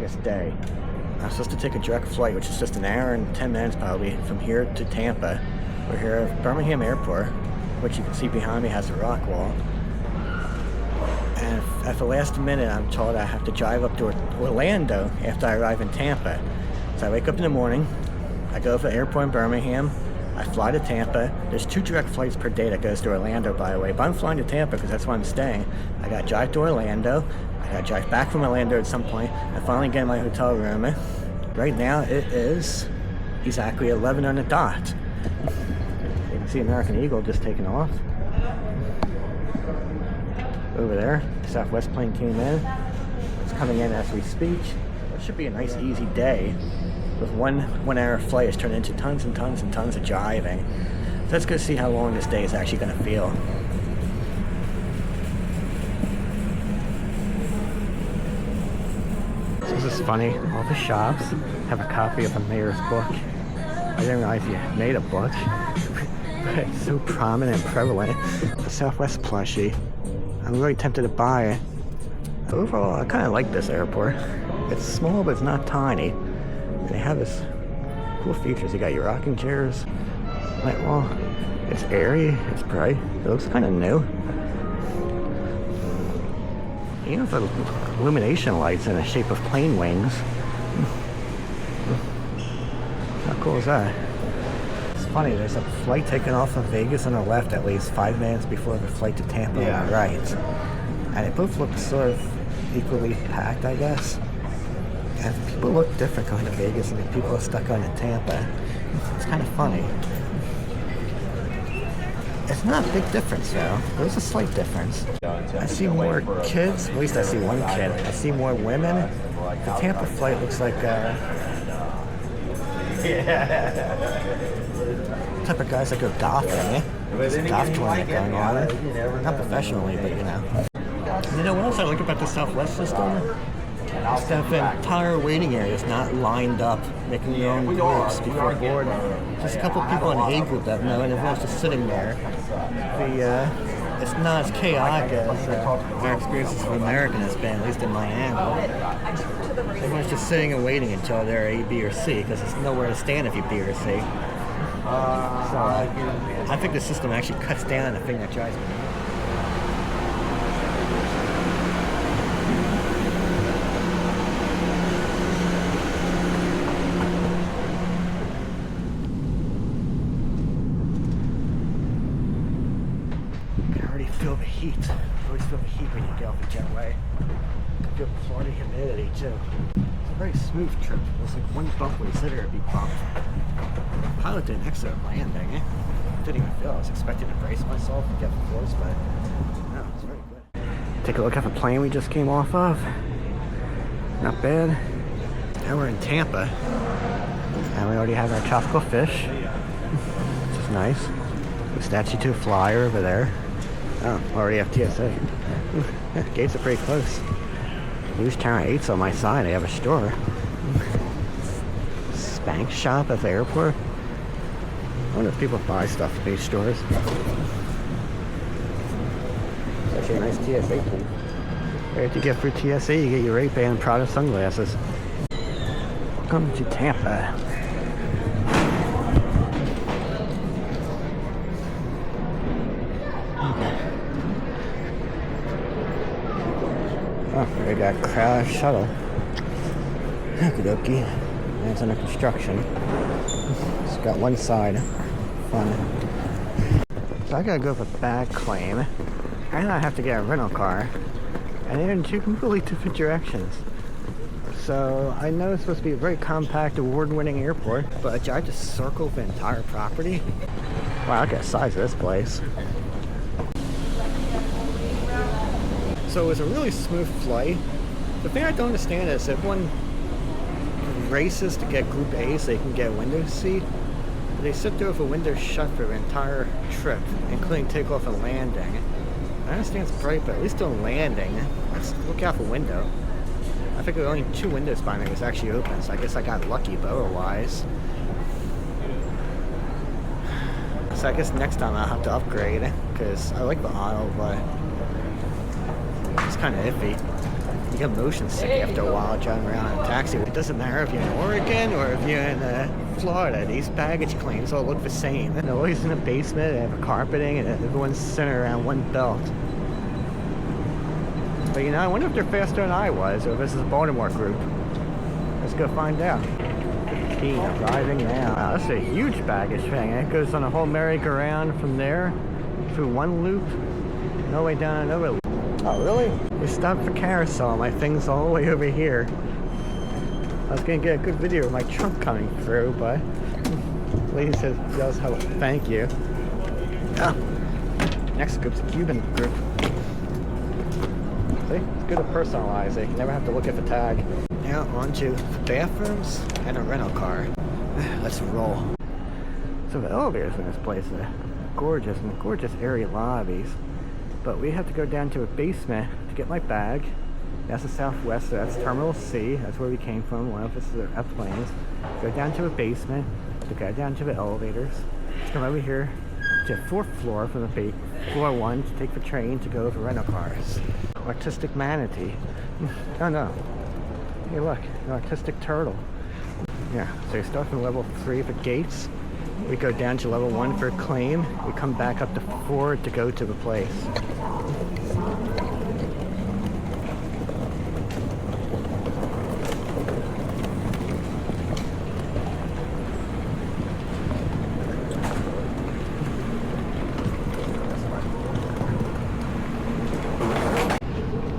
longest day. I'm supposed to take a direct flight, which is just an hour and 10 minutes probably from here to Tampa. We're here at Birmingham Airport, which you can see behind me has a rock wall. And at the last minute, I'm told I have to drive up to Orlando after I arrive in Tampa. So I wake up in the morning, I go to the airport in Birmingham, I fly to Tampa. There's 2 direct flights per day that goes to Orlando, by the way, but I'm flying to Tampa because that's where I'm staying. I gotta drive to Orlando, I gotta drive back from Orlando at some point, and finally get in my hotel room. Right now it is exactly 11 on the dot. You can see American Eagle just taking off. Over there, Southwest plane came in. It's coming in as we speak. It should be a nice easy day with one hour flight has turned into tons and tons and tons of driving. So let's go see how long this day is actually going to feel. This is funny. All the shops have a copy of the mayor's book. I didn't realize you made a book, but it's so prominent and prevalent. The Southwest plushie. I'm really tempted to buy it. Overall, I kind of like this airport. It's small, but it's not tiny. And they have this cool features. You got your rocking chairs. Like, well, it's airy, it's bright. It looks kind of new. You know, the illumination lights in the shape of plane wings. How cool is that? It's funny, there's a flight taking off from Vegas on the left at least 5 minutes before the flight to Tampa on the right. And they both look sort of equally packed, I guess. And people look different going to Vegas and the people are stuck going to Tampa. It's kind of funny. It's not a big difference though. There's a slight difference. I see more kids, at least I see one kid. I see more women. The Tampa flight looks like type of guys that go golfing, eh? There's a golf tournament going on. Not professionally, but you know. You know what else I like about the Southwest system? Is that the entire waiting area is not lined up, making their own groups before boarding. Just a couple people in the A group that know, and everyone's just sitting there. It's not as chaotic as our experiences with American has been, at least in Miami. Everyone's just sitting and waiting until they're A, B, or C, because there's nowhere to stand if you're B or C. So I think the system actually cuts down on the thing that drives me. Feel the heat. I always feel the heat when you get off the jetway. I feel the Florida humidity too. It's a very smooth trip. There's like one bump where you sit there, it'd be bumped. The pilot did an excellent landing. Didn't even feel. I was expecting to brace myself and get close, but no, it's very good. Take a look at the plane we just came off of. Not bad. Now we're in Tampa, and we already have our tropical fish, which is nice. The Statue 2 flyer over there. Oh, already have TSA. Gates are pretty close. News Channel 8's on my side. They have a store. Spank shop at the airport. I wonder if people buy stuff at these stores. It's actually a nice TSA thing. Right, you get for TSA, you get your Ray-Ban Prada sunglasses. Welcome to Tampa. Oh, we got Crowd Shuttle. Okie dokie. It's under construction. It's got one side. Fun. So I gotta go with a bag claim. And I have to get a rental car. And they're in 2 completely different directions. So I know it's supposed to be a very compact, award-winning airport, but I just circled the entire property. Wow, look at the size of this place. So it was a really smooth flight. The thing I don't understand is everyone races to get Group A so they can get a window seat, but they sit there with a window shut for the entire trip, including takeoff and landing. I understand it's bright, but at least on landing, let's look out the window. I think there were only 2 windows by me that was actually open, so I guess I got lucky, but otherwise. So I guess next time I'll have to upgrade, because I like the aisle, but it's kind of iffy. You get motion sick after a while driving around in a taxi. It doesn't matter if you're in Oregon or if you're in Florida. These baggage claims all look the same. They're always in a basement, they have a carpeting, and everyone's centered around one belt. But you know, I wonder if they're faster than I was, or if this is a Baltimore group. Let's go find out. 15, arriving now. Wow, that's a huge baggage thing. It goes on a whole merry-go-round from there, through one loop, and all the way down another loop. Oh, really? We stopped for carousel. My thing's all the way over here. I was gonna get a good video of my trunk coming through, but the lady says, yells, hello, thank you. Oh. Next group's a Cuban group. See? It's good to personalize it. You never have to look at the tag. Now on to bathrooms and a rental car. Let's roll. So the elevators in this place are gorgeous, and gorgeous area lobbies. But we have to go down to a basement to get my bag. That's the Southwest, so that's Terminal C. That's where we came from. One of us is at planes. Go down to a basement to go down to the elevators. Let's come over here to the 4th floor from the floor 1 to take the train to go over rental cars. Artistic manatee. Oh no. Hey look, an artistic turtle. Yeah, so you start from level 3 of the gates. We go down to level 1 for a claim. We come back up to 4 to go to the place.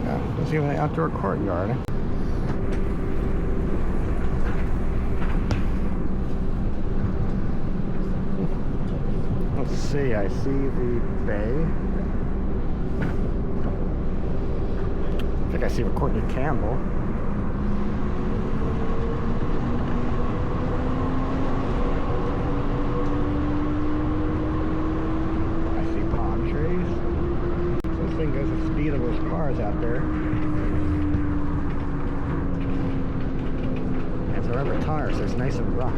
Yeah, there's even an outdoor courtyard. Let's see, I see the bay. I think I see the Courtney Campbell. I see palm trees. So this thing goes the speed of those cars out there. And it's a rubber tire, so it's nice and rough.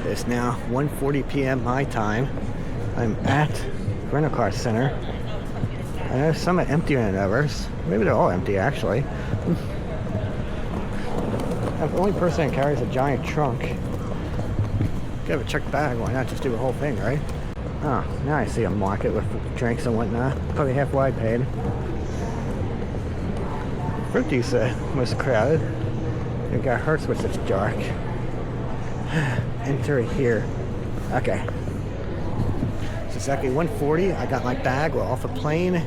It's now 1:40 p.m. my time. I'm at rental car center. I know some are empty than others. Maybe they're all empty actually. I'm the only person that carries a giant trunk. If you have a checked bag, why not just do the whole thing, right? Oh, now I see a market with drinks and whatnot. Probably half what I paid. Fruity's most crowded. It got hurts with it's dark. Enter here. Okay. It's exactly 1:40. I got my bag. We're off a plane.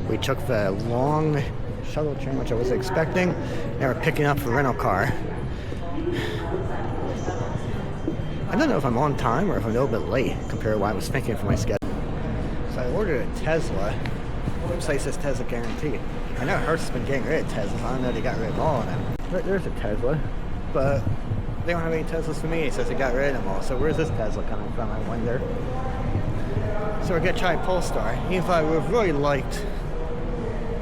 We took the long shuttle train, which I wasn't expecting. Now we're picking up the rental car. I don't know if I'm on time or if I'm a little bit late compared to what I was thinking for my schedule. So I ordered a Tesla. The website says Tesla guaranteed. I know Hertz has been getting rid of Teslas. I don't know they got rid of all of them. But there's a Tesla. But they don't have any Teslas for me. It says they got rid of them all. So where's this Tesla coming from, I wonder? So we're gonna try Polestar. Even if I would really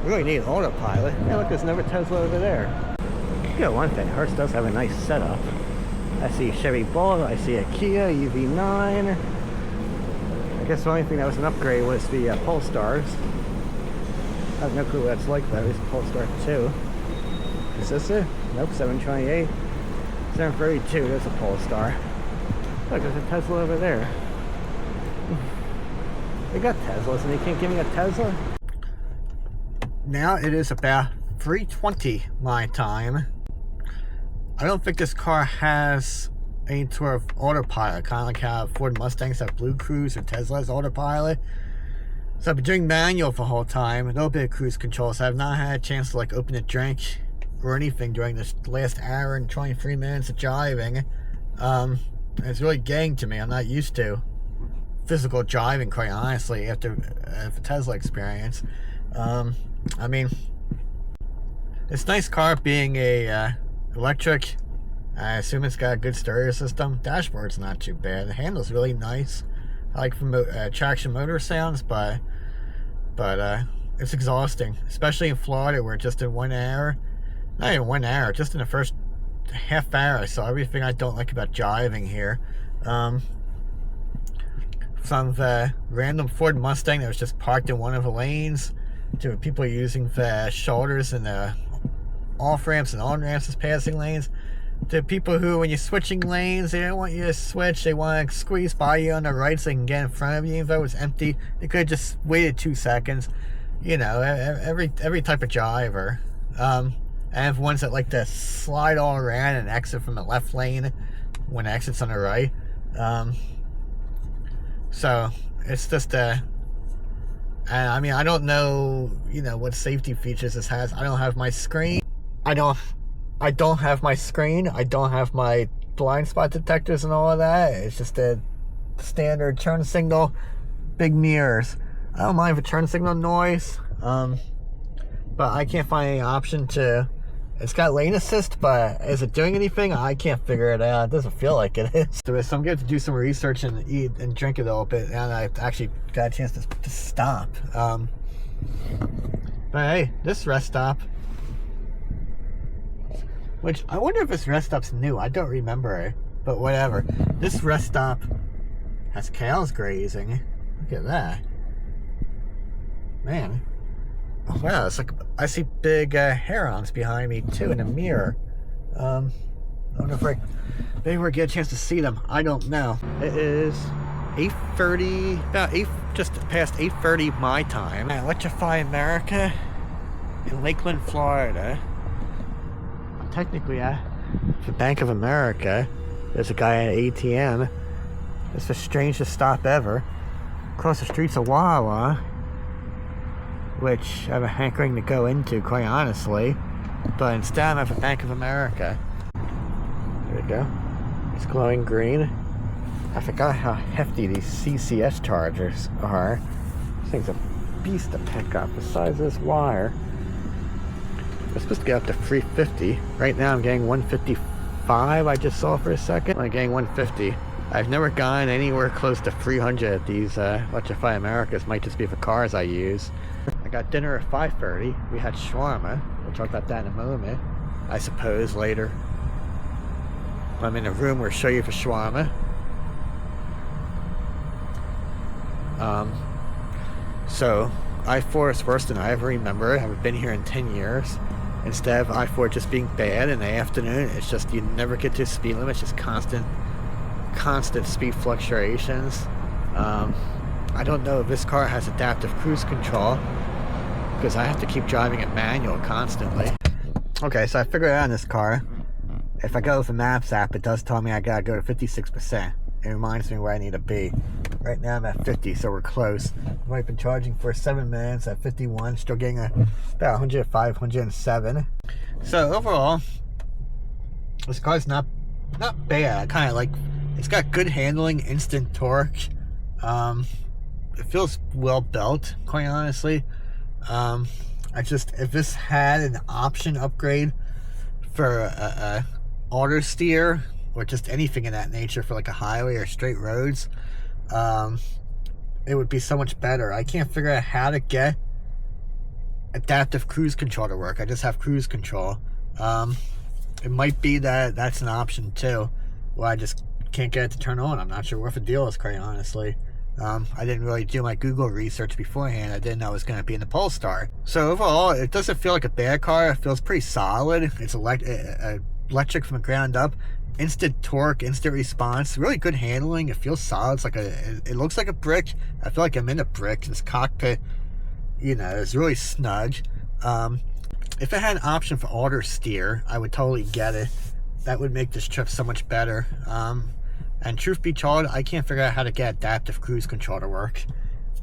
really need autopilot. Hey look, there's another Tesla over there. You know one thing, Hertz does have a nice setup. I see a Chevy Bolt, I see a Kia EV9. I guess the only thing that was an upgrade was the Polestars. I have no clue what that's like though. It's Polestar 2. Is this it? Nope, 728. 732, there's a Polestar. Look, there's a Tesla over there. They got Teslas and they can't give me a Tesla? Now it is about 3:20 my time. I don't think this car has any sort of autopilot, kind of like how Ford Mustangs have Blue Cruise or Tesla's autopilot. So I've been doing manual for the whole time, no bit of cruise control, so I've not had a chance to like open a drink or anything during this last hour and 23 minutes of driving. It's really getting to me. I'm not used to physical driving, quite honestly, after the Tesla experience. I mean, this nice car being a electric, I assume it's got a good stereo system. Dashboard's not too bad. The handle's really nice. I like the traction motor sounds, but it's exhausting, especially in Florida where just in 1 hour, not even 1 hour, just in the first half hour I saw everything I don't like about driving here. From the random Ford Mustang that was just parked in one of the lanes, to people using the shoulders and the off-ramps and on-ramps as passing lanes, to people who, when you're switching lanes, they don't want you to switch, they want to squeeze by you on the right so they can get in front of you. Even though it was empty, they could have just waited 2 seconds. You know, every type of driver. I have ones that like to slide all around and exit from the left lane when the exit's on the right. So it's just I mean, I don't know, you know, what safety features this has. I don't have my screen. I don't have my screen. I don't have my blind spot detectors and all of that. It's just a standard turn signal, big mirrors. I don't mind the turn signal noise, but I can't find any option to. It's got lane assist, but is it doing anything? I can't figure it out. It doesn't feel like it is. So I'm going to do some research and eat and drink a little bit, and I actually got a chance to stop. But hey, this rest stop, which I wonder if this rest stop's new. I don't remember it, but whatever. This rest stop has cows grazing. Look at that. Man. Wow, it's like I see big herons behind me too in the mirror. I wonder if maybe we'll get a chance to see them. I don't know. It is 8:30, about just past 8:30 my time. Electrify America in Lakeland, Florida. I'm technically at the Bank of America. There's a guy at an ATM. It's the strangest stop ever. Across the street's a Wawa, which I have a hankering to go into, quite honestly. But instead I'm at the Bank of America. There we go. It's glowing green. I forgot how hefty these CCS chargers are. This thing's a beast to pick up, the size of this wire. It's supposed to get up to 350. Right now I'm getting 155, I just saw for a second. I'm getting 150. I've never gone anywhere close to 300 at these Electrify Americas. Might just be the cars I use. I got dinner at 5:30. We had shawarma. We'll talk about that in a moment, I suppose, later. I'm in a room where I'll show you the shawarma. So I-4 is worse than I ever remember. I haven't been here in 10 years. Instead of I-4 just being bad in the afternoon, it's just you never get to speed limit. It's just constant speed fluctuations. I don't know if this car has adaptive cruise control, because I have to keep driving it manual constantly. Okay, so I figured out in this car, if I go with the Maps app, it does tell me I gotta go to 56%. It reminds me where I need to be. Right now I'm at 50, so we're close. I've been charging for 7 minutes at 51, still getting about 105, 107. So overall, this car's not bad. I kind of like, it's got good handling, instant torque. It feels well built, quite honestly. If this had an option upgrade for a auto steer or just anything in that nature for like a highway or straight roads, it would be so much better. I can't figure out how to get adaptive cruise control to work. I just have cruise control. It might be that that's an option too. Well, I just can't get it to turn on. I'm not sure what the deal is, quite honestly. I didn't really do my Google research beforehand. I didn't know it was going to be in the Polestar. So overall, it doesn't feel like a bad car. It feels pretty solid. It's electric from the ground up. Instant torque, instant response, really good handling. It feels solid. It's like it looks like a brick. I feel like I'm in a brick. This cockpit, you know, is really snug. If it had an option for auto steer, I would totally get it. That would make this trip so much better. And truth be told, I can't figure out how to get adaptive cruise control to work.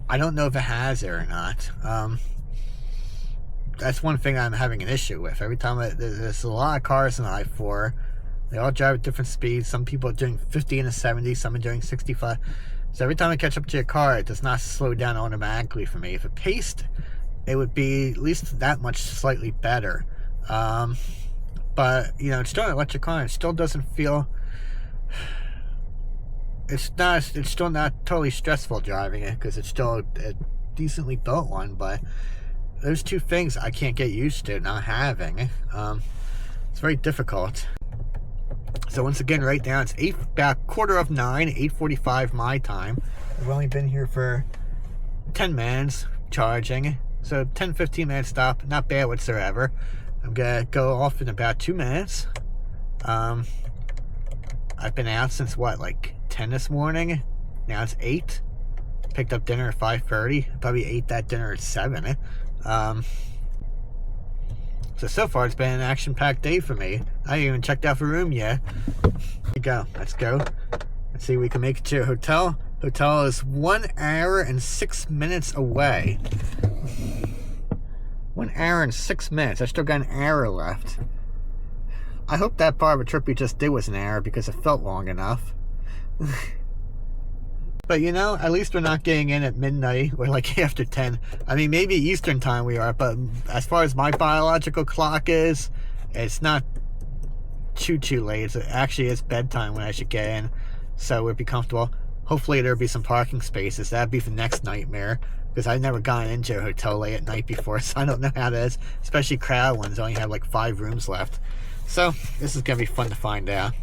I don't know if it has it or not. That's one thing I'm having an issue with. Every time there's a lot of cars in I-4. They all drive at different speeds. Some people are doing 50 and a 70. Some are doing 65. So every time I catch up to your car, it does not slow down automatically for me. If it paced, it would be at least that much slightly better. But, you know, it's still an electric car. It still doesn't feel... It's still not totally stressful driving it, because it's still a decently built one, but those two things I can't get used to not having. It's very difficult. So once again, right now it's about 8:45, 8:45 my time. I've only been here for 10 minutes charging. So 10-15 minute stop, not bad whatsoever. I'm gonna go off in about 2 minutes. I've been out since what, like 10 this morning? Now it's 8. Picked up dinner at 5:30. Probably ate that dinner at 7. So far it's been an action-packed day for me. I ain't even checked out for a room yet. Here we go. Let's go. Let's see if we can make it to a hotel. Hotel is 1 hour and 6 minutes away. 1 hour and 6 minutes. I still got an hour left. I hope that part of a trip we just did was an hour because it felt long enough. But you know, at least we're not getting in at midnight or like after 10. I mean, maybe Eastern time we are, but as far as my biological clock is, it's not too late. It actually is bedtime when I should get in, so we'll be comfortable. Hopefully there'll be some parking spaces. That'd be the next nightmare, because I've never gone into a hotel late at night before, so I don't know how that is. Especially crowded ones only have like 5 rooms left. So this is gonna be fun to find out.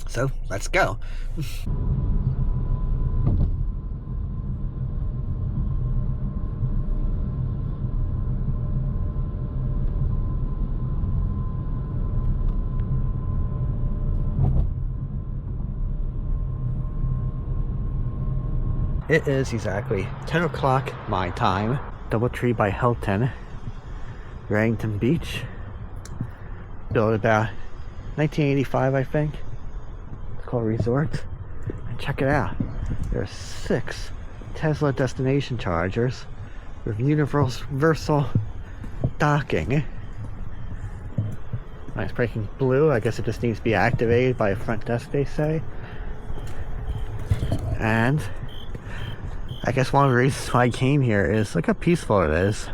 So let's go. It is exactly 10 o'clock my time. Doubletree by Hilton, Barrington Beach. Built about 1985, I think. It's called Resort. And check it out. There's 6 Tesla destination chargers with universal docking. Nice, breaking blue. I guess it just needs to be activated by a front desk, they say. And I guess one of the reasons why I came here is look how peaceful it is.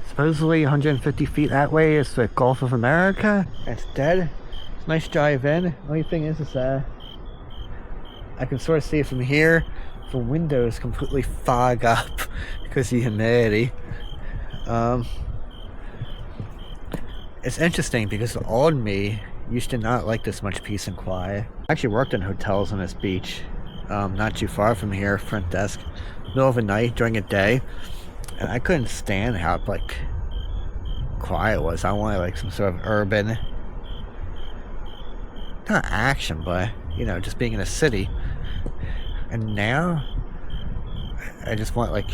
Supposedly 150 feet that way is the Gulf of America. It's dead. It's a nice drive in. Only thing is I can sort of see it from here. The windows completely fog up because of the humidity. It's interesting because the old me used to not like this much peace and quiet. I actually worked in hotels on this beach, not too far from here, front desk, middle of the night during a day, and I couldn't stand how like quiet it was. I wanted like some sort of urban, not action, but you know, just being in a city. And now I just want like,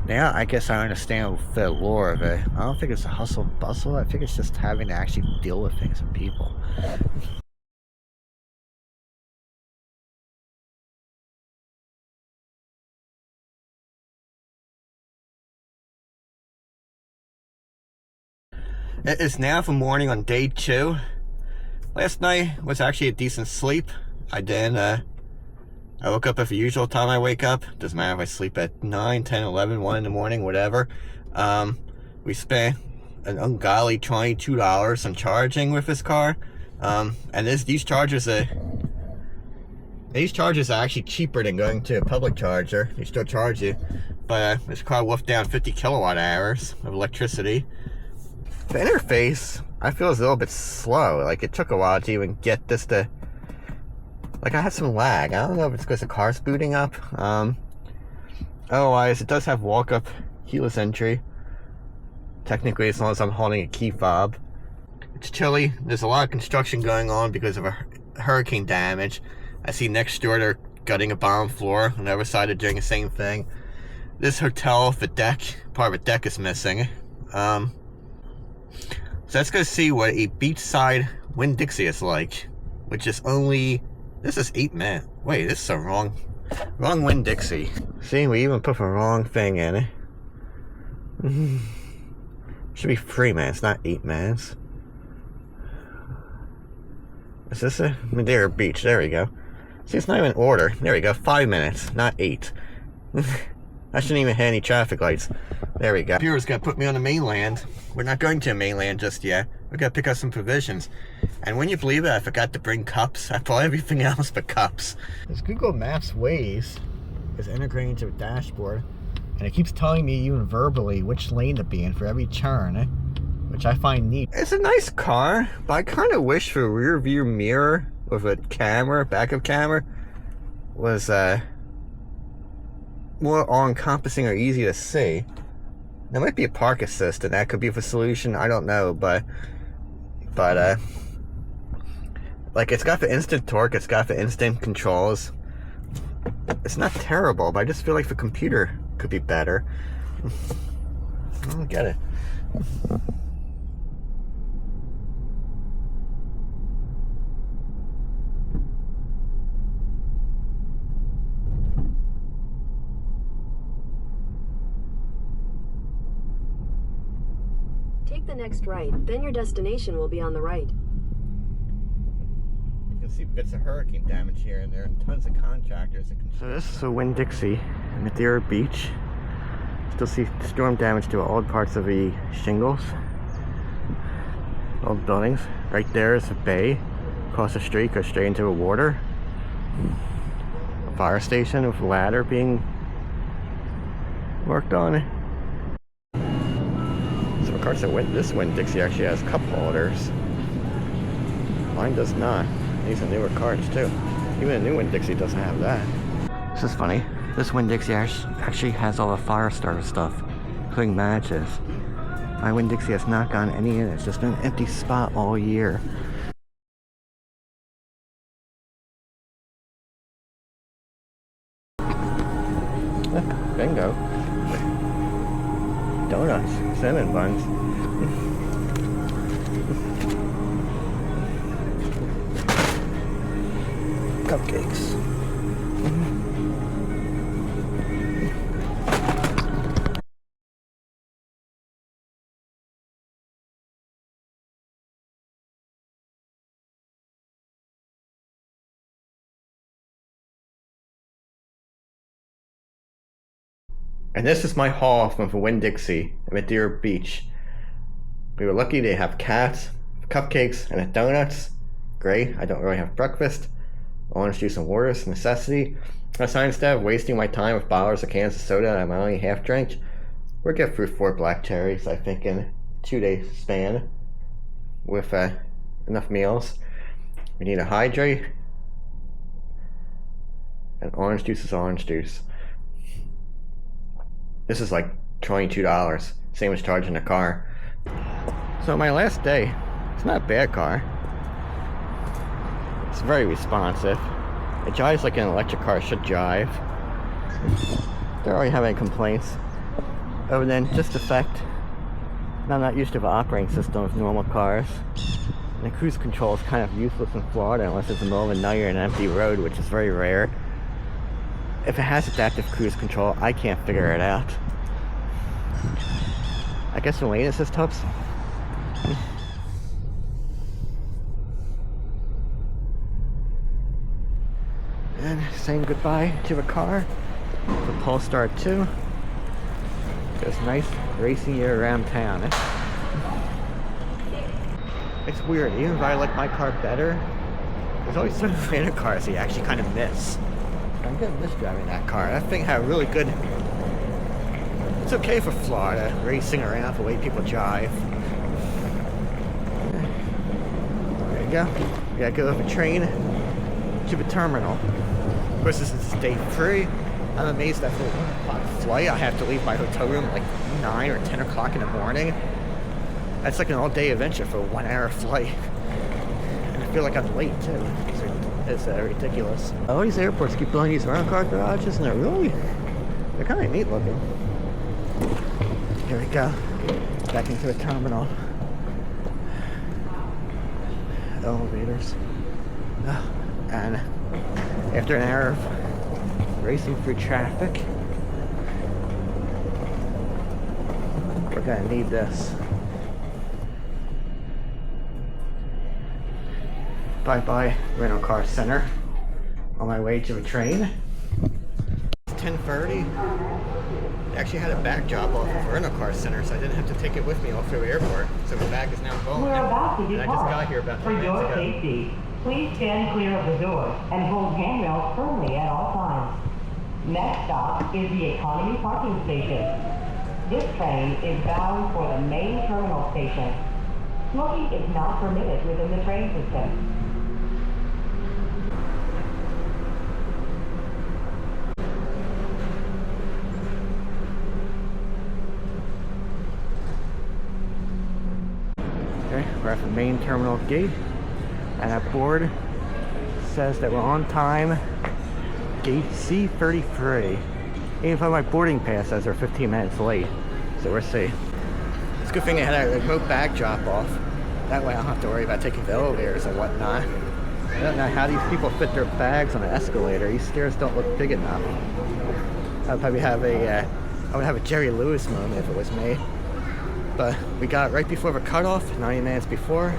now I guess I understand the lore of it. I don't think it's a hustle bustle. I think it's just having to actually deal with things and people. It is now the morning on day 2. Last night was actually a decent sleep. I woke up at the usual time I wake up. Doesn't matter if I sleep at 9, 10, 11, 1 in the morning, whatever. We spent an ungodly $22 on charging with this car. And these chargers are actually cheaper than going to a public charger. They still charge you. But this car wolfed down 50 kilowatt hours of electricity. The interface, I feel, is a little bit slow. Like, it took a while to even get this to... Like, I had some lag. I don't know if it's because the car's booting up. Otherwise, it does have walk-up keyless entry. Technically, as long as I'm holding a key fob. It's chilly. There's a lot of construction going on because of a hurricane damage. I see next door they're gutting a bottom floor. On the other side, they're doing the same thing. This hotel, the deck, part of the deck is missing. So let's go see what a beachside Winn Dixie is like, which is only, this is 8 minutes. Wait, this is a wrong Winn Dixie. See, we even put the wrong thing in it. Should be 3 minutes, not 8 minutes. Is this a Madeira Beach? There we go. See, it's not even order. There we go, 5 minutes, not 8. I shouldn't even have any traffic lights. There we go. Pierre's gonna put me on the mainland. We're not going to the mainland just yet. We gotta pick up some provisions. And when you believe it, I forgot to bring cups. I bought everything else but cups. This Google Maps Waze is integrating to a dashboard. And it keeps telling me even verbally which lane to be in for every turn, which I find neat. It's a nice car, but I kind of wish the rear view mirror with a camera, backup camera, was more all-encompassing or easy to see. There might be a park assist, and that could be the solution. I don't know, but like, it's got the instant torque, it's got the instant controls. It's not terrible, but I just feel like the computer could be better. I don't get it. Take the next right, then your destination will be on the right. You can see bits of hurricane damage here and there, and tons of contractors. So this is a Winn Dixie, Madeira Beach. Still see storm damage to all parts of the shingles, old buildings. Right there is a bay. Across the street, goes straight into the water. A fire station with a ladder being worked on. So of course, this Winn Dixie actually has cup holders. Mine does not. These are newer cars too. Even a new Winn Dixie doesn't have that. This is funny. This Winn Dixie actually has all the fire starter stuff, including matches. My Winn Dixie has not gotten any in it. It's just been an empty spot all year. Bingo. Donuts, cinnamon buns. Cupcakes. And this is my haul from the Winn Dixie at Madeira Beach. We were lucky to have cats, cupcakes, and donuts. Great. I don't really have breakfast. Orange juice and water is a necessity. Instead of wasting my time with bottles of cans of soda that I'm only half drank, we'll get through 4 black cherries, I think, in a 2-day span with enough meals. We need to hydrate. And orange juice is orange juice. This is like $22, same as charging a car. So my last day, it's not a bad car. It's very responsive. It drives like an electric car should drive. Don't really have any complaints, other than just the fact that I'm not used to the operating system of normal cars. And the cruise control is kind of useless in Florida unless it's in the middle of the night or an empty road, which is very rare. If it has adaptive cruise control, I can't figure it out. I guess the lane assist helps. And saying goodbye to the car, the Polestar 2. Just nice racing year around town. It's weird, even if I like my car better, there's always certain random cars that you actually kind of miss. I'm gonna miss driving that car. That thing had really good. It's okay for Florida, racing around the way people drive. There you go. We gotta go with a train to the terminal. Of course, this is day 3. I'm amazed that for a 1 o'clock flight, I have to leave my hotel room like 9 or 10 o'clock in the morning. That's like an all-day adventure for a 1-hour flight. And I feel like I'm late too. It's ridiculous. All these airports keep building these rental car garages, and they're kind of neat looking. Here we go, back into the terminal. Elevators. Oh, and after an hour of racing through traffic, we're gonna need this. Bye-bye rental car center. On my way to the train. It's 10:30. I actually had a bag job off of rental car center, so I didn't have to take it with me off to the airport. So the bag is now gone. And I just got here about 10 minutes ago. For your safety, please stand clear of the door and hold handrails firmly at all times. Next stop is the economy parking station. This train is bound for the main terminal station. Smoking is not permitted within the train system. Okay, we're at the main terminal gate, and that board says that we're on time. Gate C33. Even though my boarding pass says we're 15 minutes late, so we're safe. It's a good thing they had a remote bag drop off. That way I don't have to worry about taking the elevators and whatnot. I don't know how these people fit their bags on an escalator. These stairs don't look big enough. I'd probably have I would have a Jerry Lewis moment if it was me. But we got right before the cutoff, 90 minutes before.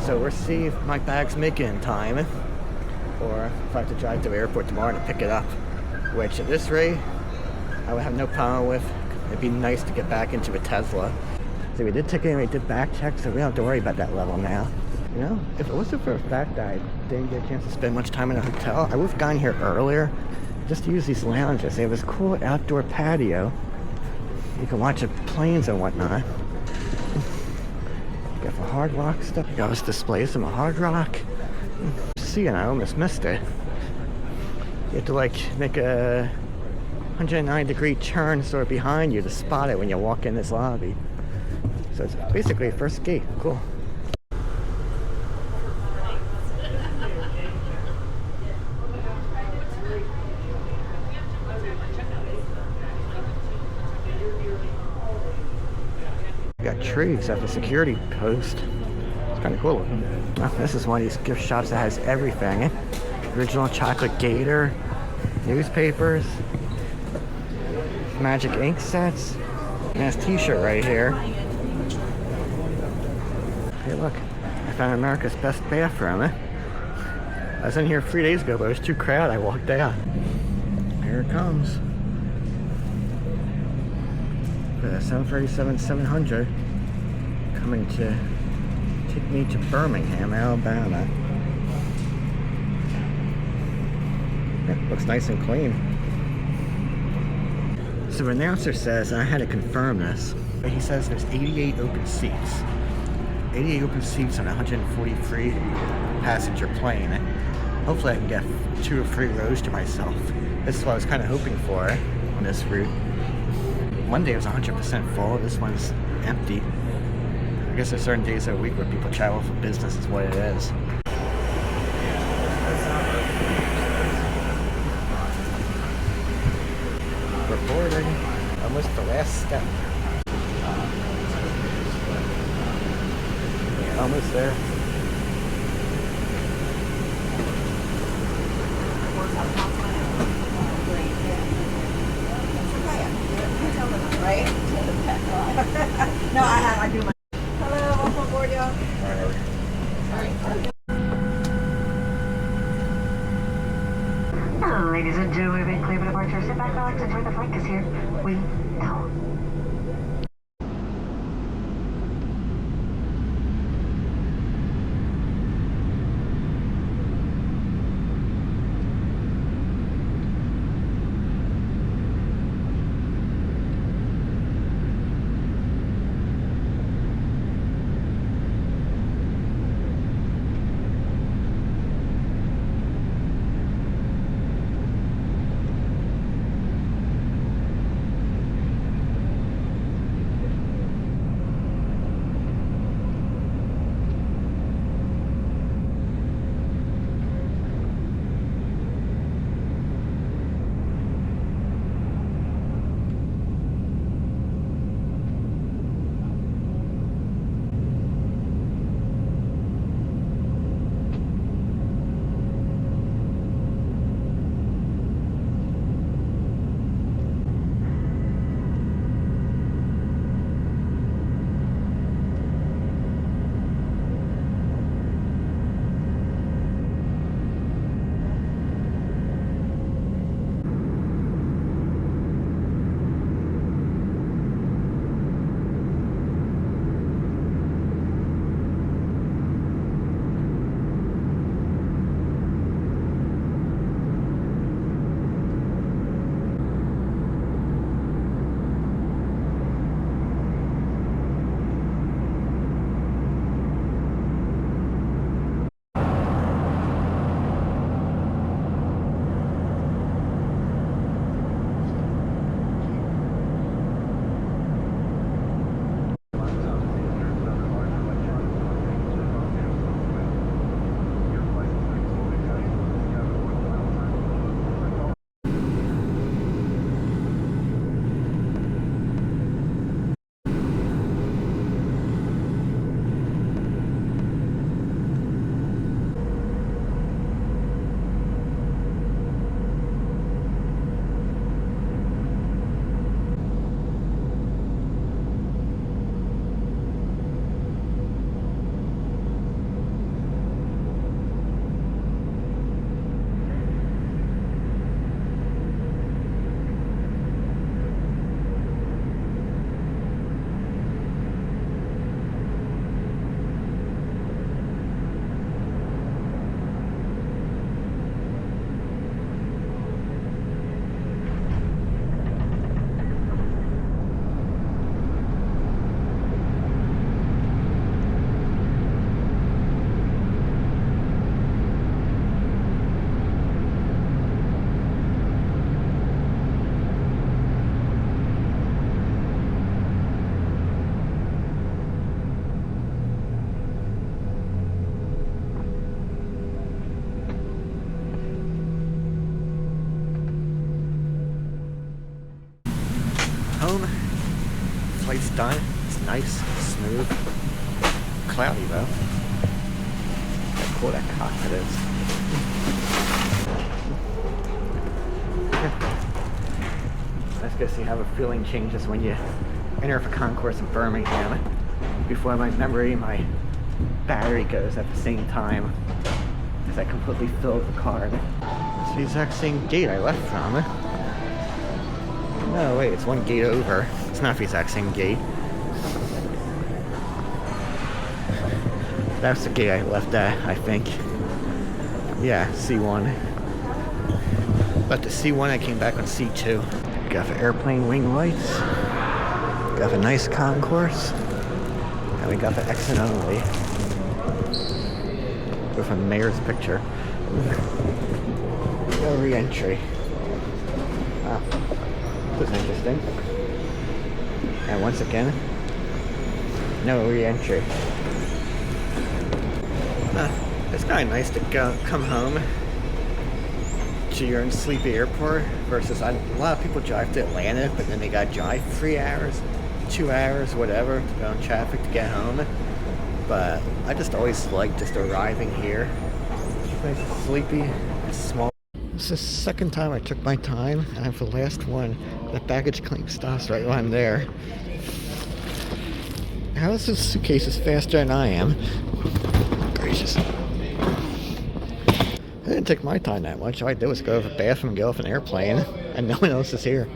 So we'll see if my bags make it in time, or if I have to drive to the airport tomorrow to pick it up. Which at this rate, I would have no problem with. It'd be nice to get back into a Tesla. So we did ticket and we did back check, so we don't have to worry about that level now. You know, if it wasn't for the fact that I didn't get a chance to spend much time in a hotel, I would have gotten here earlier just to use these lounges. They have this cool outdoor patio. You can watch the planes and whatnot. Got the Hard Rock stuff. Got this displays in the Hard Rock. See, and I almost missed it. You have to like make a 190-degree turn sort of behind you to spot it when you walk in this lobby. So it's basically a first gate. Cool. We got trees at the security post. It's kind of cool looking. Oh, this is one of these gift shops that has everything. Original chocolate gator, newspapers, magic ink sets, and this t-shirt right here. Hey look, I found America's best bathroom. I was in here 3 days ago, but it was too crowded. I walked out. Here it comes. The 737-700 coming to take me to Birmingham, Alabama. Yeah, looks nice and clean. So the announcer says, and I had to confirm this, but he says there's 88 open seats. 88 open seats on a 143 passenger plane. Hopefully I can get 2 or 3 rows to myself. This is what I was kind of hoping for on this route. One day was 100% full, this one's empty. I guess there's certain days of the week where people travel for business is what it is. We're boarding. Almost the last step. Almost there. Right? No, I do my. Hello, welcome aboard, y'all. Hello, ladies and gentlemen, we've been clear for departure. Sit back, relax, enjoy the flight, because here we go. light's done. It's nice, smooth, cloudy though. How cool that cockpit is. I guess you have a feeling changes when you enter the concourse in Birmingham. Before my memory, my battery goes at the same time as I completely fill the car. It's the exact same gate I left from. No, wait, it's one gate over. It's not the exact same gate. That's the gate I left at, I think. Yeah, C1. But the C1, I came back on C2. Got the airplane wing lights. Got the nice concourse. And we got the exit only. With a mayor's picture. No re-entry. Wow. This is interesting. And once again, no re-entry. It's kind of nice to come home to your own sleepy airport versus a lot of people drive to Atlanta, but then they got to drive 3 hours, 2 hours, whatever, to go in traffic to get home. But I just always like just arriving here. It's nice and sleepy and small. This is the second time I took my time, and for the last one, the baggage claim stops right when I'm there. How is this suitcase faster than I am? Gracious. I didn't take my time that much. All I did was go to the bathroom and get off an airplane, and no one else is here.